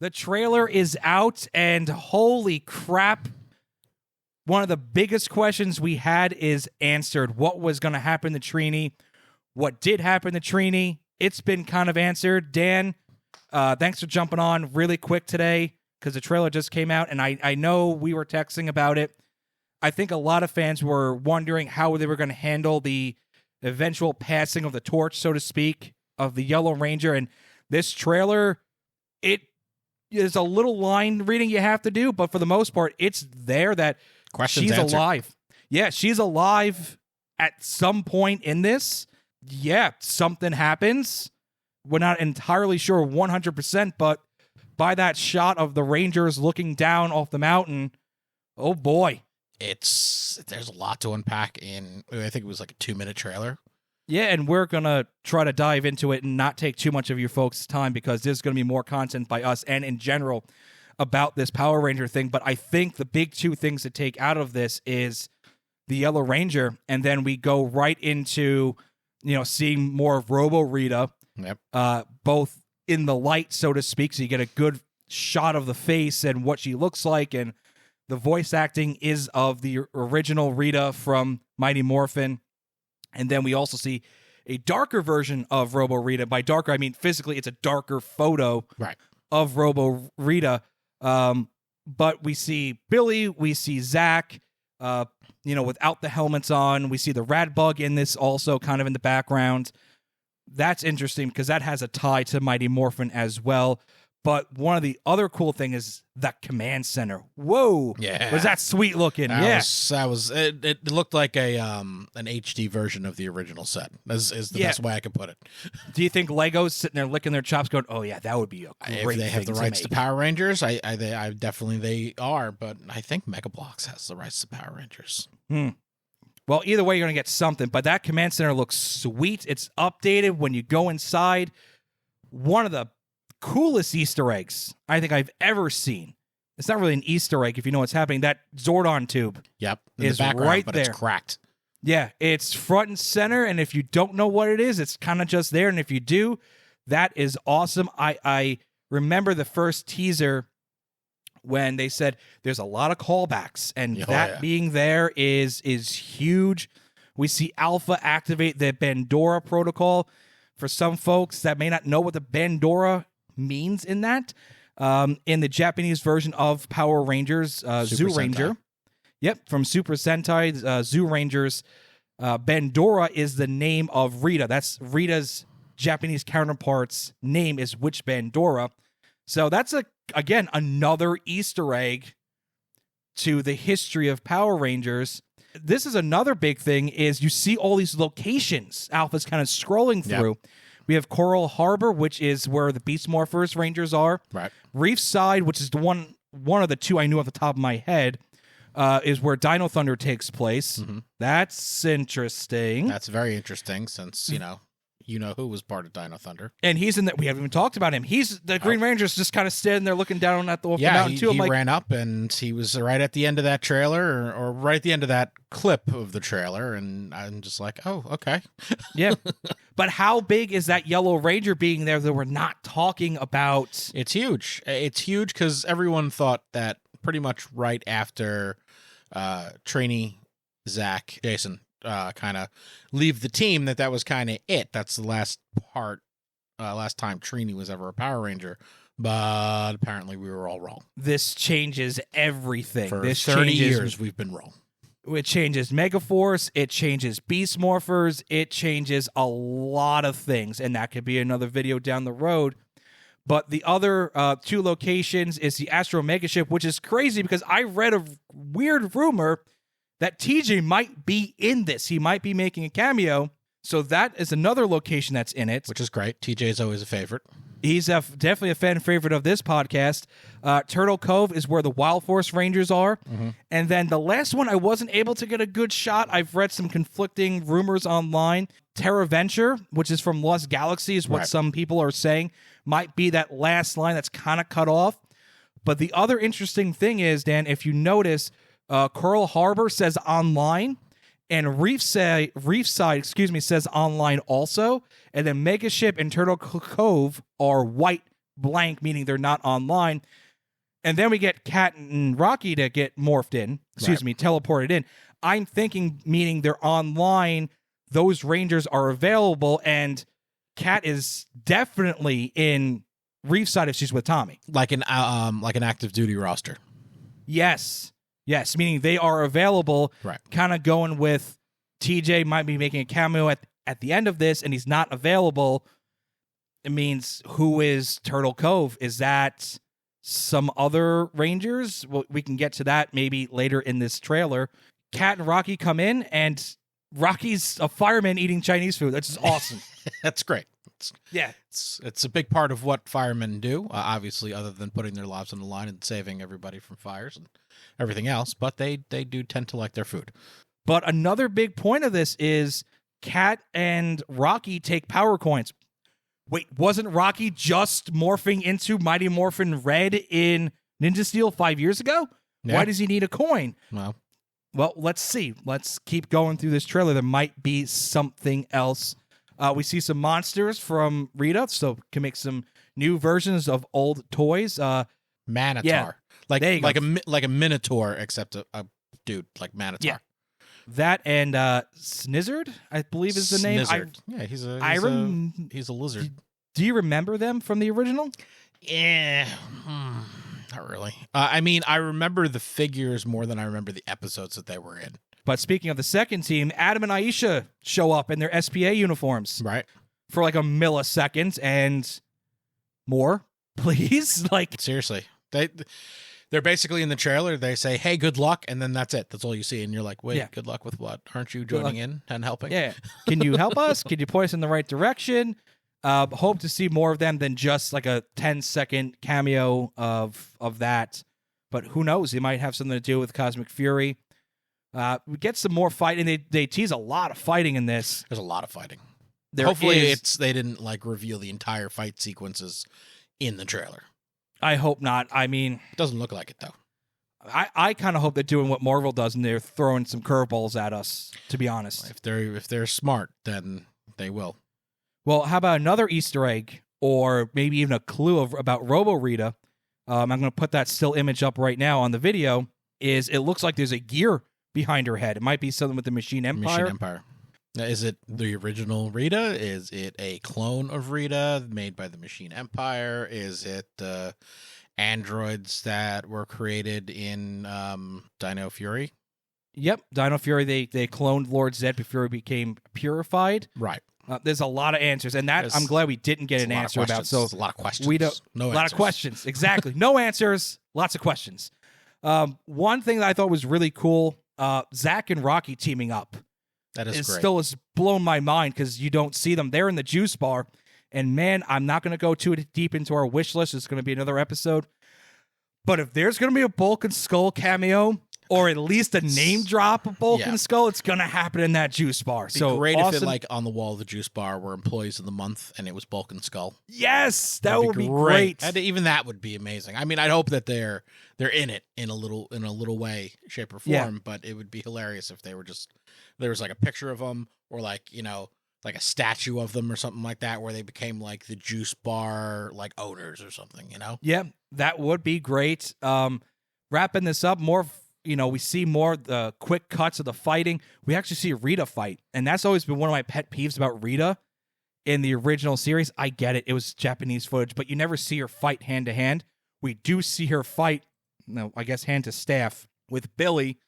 The trailer is out, and holy crap, one of the biggest questions we had is answered. What was going to happen to Trini? What did happen to Trini? It's been kind of answered. Dan, thanks for jumping on really quick today because the trailer just came out, and I know we were texting about it. I think a lot of fans were wondering how they were going to handle the eventual passing of the torch, so to speak, of the Yellow Ranger. And this trailer, it is a little line reading you have to do, but for the most part, it's there that Questions she's answered. alive. Yeah, she's alive at some point in this. Yeah, something happens. We're not entirely sure 100%, but by that shot of the Rangers looking down off the mountain, oh boy. There's a lot to unpack in, I think it was like a 2-minute trailer. Yeah, and we're going to try to dive into it and not take too much of your folks' time because there's going to be more content by us and in general about this Power Ranger thing. But I think the big two things to take out of this is the Yellow Ranger, and then we go right into, seeing more of Robo Rita, both in the light, so to speak, so you get a good shot of the face and what she looks like, and the voice acting is of the original Rita from Mighty Morphin. And then we also see a darker version of Robo Rita. By darker, I mean physically it's a darker photo of Robo Rita. But we see Billy, we see Zach, without the helmets on. We see the Rad Bug in this also kind of in the background. That's interesting because that has a tie to Mighty Morphin as well. But one of the other cool thing is that command center. Whoa! Yeah, was that sweet looking? It looked like an HD version of the original set. Is the best way I can put it. Do you think Lego's sitting there licking their chops, going, "Oh yeah, that would be a great If they have the rights to make. Power Rangers, I definitely they are. But I think Mega Bloks has the rights to Power Rangers. Well, either way, you're gonna get something. But that command center looks sweet. It's updated when you go inside. One of the coolest Easter eggs I think I've ever seen. It's not really an Easter egg if you know what's happening. That Zordon tube is the background, right but there. It's cracked. Yeah, it's front and center, and if you don't know what it is, it's kind of just there. And if you do, that is awesome. I remember the first teaser when they said there's a lot of callbacks, and being there is huge. We see Alpha activate the Bandora protocol. For some folks that may not know what the Bandora means in that, in the Japanese version of Power Rangers, Zoo Ranger. Sentai. Yep, from Super Sentai, Zoo Rangers. Bandora is the name of Rita. That's Rita's Japanese counterpart's name is Witch Bandora. So that's, again, another Easter egg to the history of Power Rangers. This is another big thing is you see all these locations Alpha's kind of scrolling through. Yep. We have Coral Harbor, which is where the Beast Morphers Rangers are. Right. Reefside, which is the one of the two I knew off the top of my head, is where Dino Thunder takes place. Mm-hmm. That's interesting. That's very interesting since, who was part of Dino Thunder. And he's in that. We haven't even talked about him. He's the Green Ranger's just kind of standing there looking down at the mountain too. He ran up and he was right at the end of that trailer or right at the end of that clip of the trailer. And I'm just like, oh, okay. Yeah. But how big is that Yellow Ranger being there that we're not talking about? It's huge. It's huge because everyone thought that pretty much right after Trini, Zach, Jason kind of leave the team, that was kind of it. That's the last time Trini was ever a Power Ranger. But apparently we were all wrong. This changes everything. For 30 years we've been wrong. It changes Megaforce, it changes Beast Morphers, it changes a lot of things, and that could be another video down the road. But the other two locations is the Astro Megaship, which is crazy because I read a weird rumor that TJ might be in this. He might be making a cameo. So that is another location that's in it. Which is great. TJ is always a favorite. He's definitely a fan favorite of this podcast. Turtle Cove is where the Wild Force Rangers are. Mm-hmm. And then the last one, I wasn't able to get a good shot. I've read some conflicting rumors online. Terra Venture, which is from Lost Galaxy, is what some people are saying might be that last line that's kind of cut off. But the other interesting thing is, Dan, if you notice, Coral Harbor says online, and Reefside, says online also, and then Megaship and Turtle Cove are white blank, meaning they're not online. And then we get Kat and Rocky to get morphed in, teleported in. I'm thinking, meaning they're online, those Rangers are available, and Kat is definitely in Reefside if she's with Tommy. Like an active duty roster. Yes, meaning they are available. Right. Kind of going with TJ might be making a cameo at the end of this, and he's not available. It means who is Turtle Cove? Is that some other Rangers? Well, we can get to that maybe later in this trailer. Kat and Rocky come in, and Rocky's a fireman eating Chinese food. That's just awesome. That's great. It's a big part of what firemen do, obviously, other than putting their lives on the line and saving everybody from fires and everything else. But they do tend to like their food. But another big point of this is Kat and Rocky take power coins. Wait, wasn't Rocky just morphing into Mighty Morphin Red in Ninja Steel 5 years ago? Yeah. Why does he need a coin? Well, let's see. Let's keep going through this trailer. There might be something else. We see some monsters from Rita, so can make some new versions of old toys. Manotaur. Yeah, like a Minotaur, except a dude like Manotaur. Yeah. That and Snizzard, I believe is the name. He's a lizard. Do you remember them from the original? Yeah, not really. I mean, I remember the figures more than I remember the episodes that they were in. But speaking of the second team, Adam and Aisha show up in their SPA uniforms. Right. For like a millisecond and more, please. Like, seriously. They're basically in the trailer. They say, "Hey, good luck," and then that's it. That's all you see, and you're like, "Wait, good luck with what? Aren't you joining in and helping?" Yeah. Can you help us? Can you point us in the right direction? Hope to see more of them than just like a 10-second cameo of that. But who knows? They might have something to do with Cosmic Fury. We get some more fighting. They tease a lot of fighting in this. There's a lot of fighting. Hopefully, they didn't like reveal the entire fight sequences in the trailer. I hope not. I mean, it doesn't look like it though. I kind of hope they're doing what Marvel does and they're throwing some curveballs at us. To be honest, if they're smart, then they will. Well, how about another Easter egg, or maybe even a clue about Robo Rita? I'm going to put that still image up right now on the video. It looks like there's a gear behind her head. It might be something with the Machine Empire. Is it the original Rita? Is it a clone of Rita made by the Machine Empire? Is it the androids that were created in Dino Fury? Yep, Dino Fury. They cloned Lord Zed before he became purified. Right. There's a lot of answers, and I'm glad we didn't get an answer about. So there's a lot of questions. We don't. No a lot answers. Of questions. Exactly. No answers. Lots of questions. One thing that I thought was really cool: Zach and Rocky teaming up. That is great. Still has blown my mind because you don't see them. They're in the juice bar, and man, I'm not going to go too deep into our wish list. It's going to be another episode. But if there's going to be a Bulk and Skull cameo, or at least a name drop of Bulk and Skull, it's going to happen in that juice bar. It'd be great if it, like, on the wall of the juice bar were employees of the month and it was Bulk and Skull. Yes, that would be great. And even that would be amazing. I mean, I'd hope that they're in it in a little way, shape, or form. But it would be hilarious if there was like a picture of them, or like like a statue of them or something like that, where they became like the juice bar like owners or something. Yeah, that would be great. Wrapping this up, we see more the quick cuts of the fighting. We actually see Rita fight, and that's always been one of my pet peeves about Rita in the original series. I get it was Japanese footage, but you never see her fight hand to hand. We do see her fight, I guess hand to staff with Billy.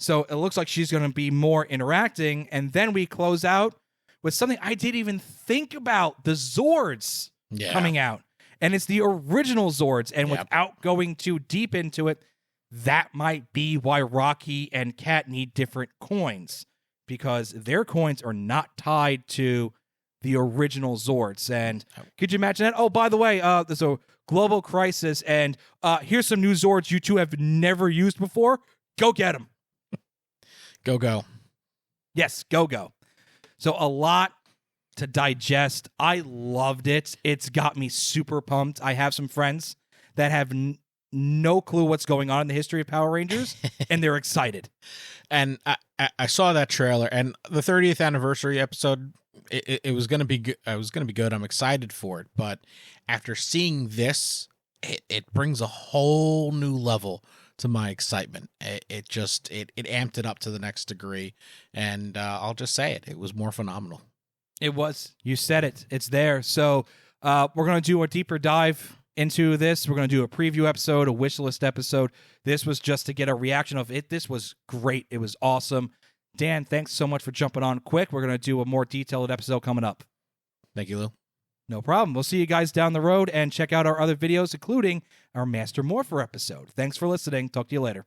So it looks like she's going to be more interacting, and then we close out with something I didn't even think about: the Zords coming out, and it's the original Zords. And without going too deep into it, that might be why Rocky and Kat need different coins, because their coins are not tied to the original Zords. And could you imagine that? Oh, by the way, there's a global crisis, and here's some new Zords you two have never used before. Go get them. Go. Yes, go. So a lot to digest. I loved it. It's got me super pumped. I have some friends that have no clue what's going on in the history of Power Rangers, and they're excited. And I saw that trailer, and the 30th anniversary episode. It was going to be good. It was going to be good. I'm excited for it. But after seeing this, it brings a whole new level to my excitement. It amped it up to the next degree, and I'll just say it was more phenomenal. It was. You said it. It's there. So we're going to do a deeper dive into this. We're going to do a preview episode, a wish list episode. This was just to get a reaction of it. This was great. It was awesome. Dan, thanks so much for jumping on quick. We're going to do a more detailed episode coming up. Thank you, Lou. No problem. We'll see you guys down the road, and check out our other videos, including our Master Morpher episode. Thanks for listening. Talk to you later.